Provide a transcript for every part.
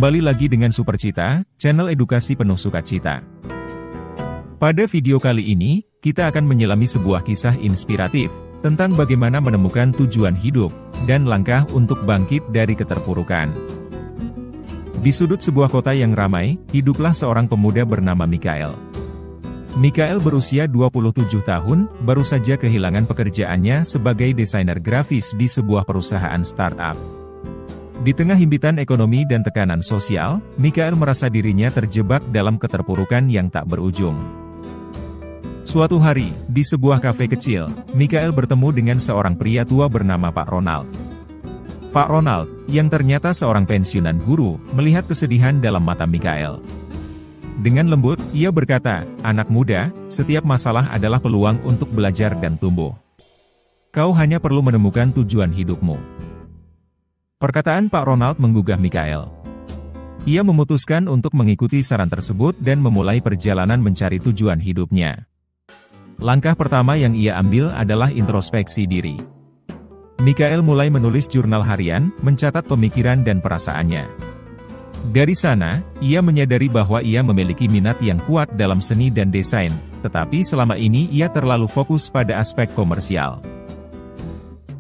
Kembali lagi dengan Supercita, channel edukasi penuh sukacita. Pada video kali ini, kita akan menyelami sebuah kisah inspiratif tentang bagaimana menemukan tujuan hidup dan langkah untuk bangkit dari keterpurukan. Di sudut sebuah kota yang ramai, hiduplah seorang pemuda bernama Mikael. Mikael berusia 27 tahun, baru saja kehilangan pekerjaannya sebagai desainer grafis di sebuah perusahaan startup. Di tengah himpitan ekonomi dan tekanan sosial, Mikael merasa dirinya terjebak dalam keterpurukan yang tak berujung. Suatu hari, di sebuah kafe kecil, Mikael bertemu dengan seorang pria tua bernama Pak Ronald. Pak Ronald, yang ternyata seorang pensiunan guru, melihat kesedihan dalam mata Mikael. Dengan lembut, ia berkata, "Anak muda, setiap masalah adalah peluang untuk belajar dan tumbuh. Kau hanya perlu menemukan tujuan hidupmu." Perkataan Pak Ronald menggugah Mikael. Ia memutuskan untuk mengikuti saran tersebut dan memulai perjalanan mencari tujuan hidupnya. Langkah pertama yang ia ambil adalah introspeksi diri. Mikael mulai menulis jurnal harian, mencatat pemikiran dan perasaannya. Dari sana, ia menyadari bahwa ia memiliki minat yang kuat dalam seni dan desain, tetapi selama ini ia terlalu fokus pada aspek komersial.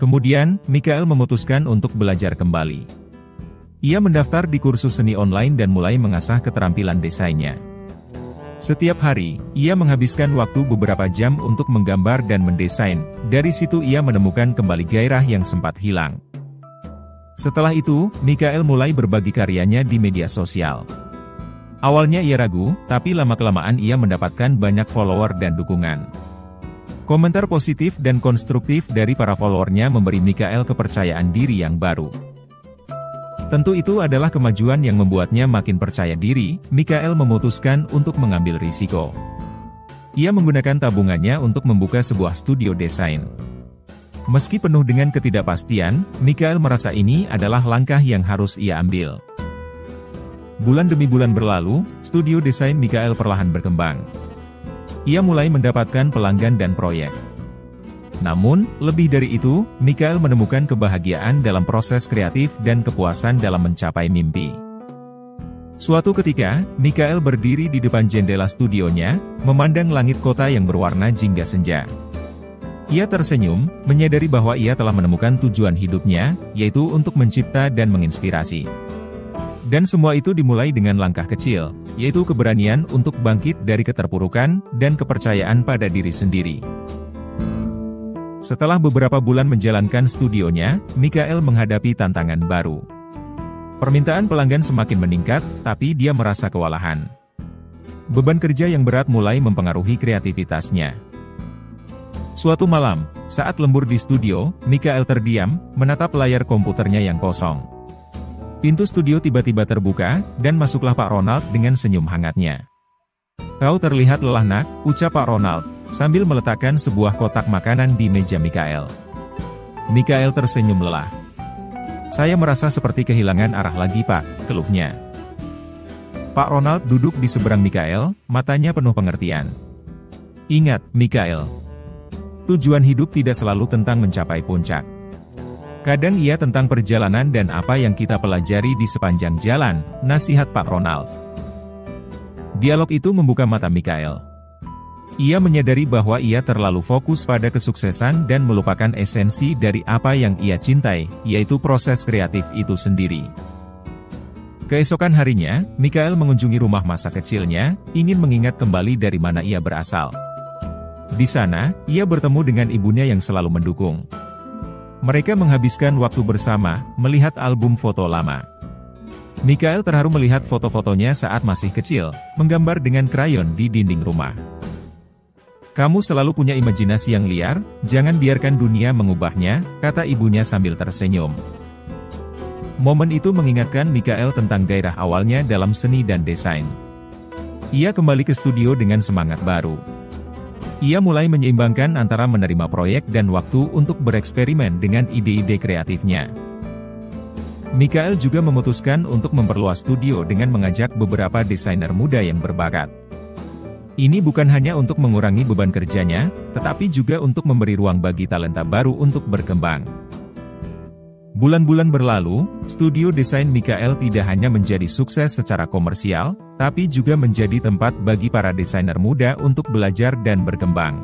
Kemudian, Mikael memutuskan untuk belajar kembali. Ia mendaftar di kursus seni online dan mulai mengasah keterampilan desainnya. Setiap hari, ia menghabiskan waktu beberapa jam untuk menggambar dan mendesain. Dari situ ia menemukan kembali gairah yang sempat hilang. Setelah itu, Mikael mulai berbagi karyanya di media sosial. Awalnya ia ragu, tapi lama-kelamaan ia mendapatkan banyak follower dan dukungan. Komentar positif dan konstruktif dari para followernya memberi Mikael kepercayaan diri yang baru. Tentu itu adalah kemajuan yang membuatnya makin percaya diri. Mikael memutuskan untuk mengambil risiko. Ia menggunakan tabungannya untuk membuka sebuah studio desain. Meski penuh dengan ketidakpastian, Mikael merasa ini adalah langkah yang harus ia ambil. Bulan demi bulan berlalu, studio desain Mikael perlahan berkembang. Ia mulai mendapatkan pelanggan dan proyek. Namun, lebih dari itu, Mikael menemukan kebahagiaan dalam proses kreatif dan kepuasan dalam mencapai mimpi. Suatu ketika, Mikael berdiri di depan jendela studionya, memandang langit kota yang berwarna jingga senja. Ia tersenyum, menyadari bahwa ia telah menemukan tujuan hidupnya, yaitu untuk mencipta dan menginspirasi. Dan semua itu dimulai dengan langkah kecil, yaitu keberanian untuk bangkit dari keterpurukan, dan kepercayaan pada diri sendiri. Setelah beberapa bulan menjalankan studionya, Mikael menghadapi tantangan baru. Permintaan pelanggan semakin meningkat, tapi dia merasa kewalahan. Beban kerja yang berat mulai mempengaruhi kreativitasnya. Suatu malam, saat lembur di studio, Mikael terdiam, menatap layar komputernya yang kosong. Pintu studio tiba-tiba terbuka, dan masuklah Pak Ronald dengan senyum hangatnya. "Kau terlihat lelah nak," ucap Pak Ronald, sambil meletakkan sebuah kotak makanan di meja Mikael. Mikael tersenyum lelah. "Saya merasa seperti kehilangan arah lagi Pak," keluhnya. Pak Ronald duduk di seberang Mikael, matanya penuh pengertian. "Ingat, Mikael, tujuan hidup tidak selalu tentang mencapai puncak. Kadang ia tentang perjalanan dan apa yang kita pelajari di sepanjang jalan," nasihat Pak Ronald. Dialog itu membuka mata Mikael. Ia menyadari bahwa ia terlalu fokus pada kesuksesan dan melupakan esensi dari apa yang ia cintai, yaitu proses kreatif itu sendiri. Keesokan harinya, Mikael mengunjungi rumah masa kecilnya, ingin mengingat kembali dari mana ia berasal. Di sana, ia bertemu dengan ibunya yang selalu mendukung. Mereka menghabiskan waktu bersama, melihat album foto lama. Mikael terharu melihat foto-fotonya saat masih kecil, menggambar dengan krayon di dinding rumah. "Kamu selalu punya imajinasi yang liar, jangan biarkan dunia mengubahnya," kata ibunya sambil tersenyum. Momen itu mengingatkan Mikael tentang gairah awalnya dalam seni dan desain. Ia kembali ke studio dengan semangat baru. Ia mulai menyeimbangkan antara menerima proyek dan waktu untuk bereksperimen dengan ide-ide kreatifnya. Mikael juga memutuskan untuk memperluas studio dengan mengajak beberapa desainer muda yang berbakat. Ini bukan hanya untuk mengurangi beban kerjanya, tetapi juga untuk memberi ruang bagi talenta baru untuk berkembang. Bulan-bulan berlalu, studio desain Michael tidak hanya menjadi sukses secara komersial, tapi juga menjadi tempat bagi para desainer muda untuk belajar dan berkembang.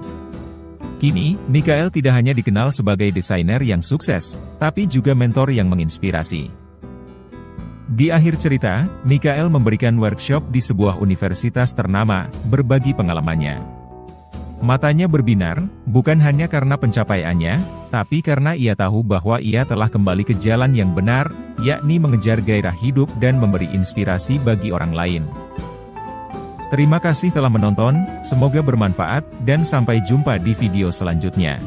Kini, Michael tidak hanya dikenal sebagai desainer yang sukses, tapi juga mentor yang menginspirasi. Di akhir cerita, Michael memberikan workshop di sebuah universitas ternama, berbagi pengalamannya. Matanya berbinar, bukan hanya karena pencapaiannya, tapi karena ia tahu bahwa ia telah kembali ke jalan yang benar, yakni mengejar gairah hidup dan memberi inspirasi bagi orang lain. Terima kasih telah menonton, semoga bermanfaat, dan sampai jumpa di video selanjutnya.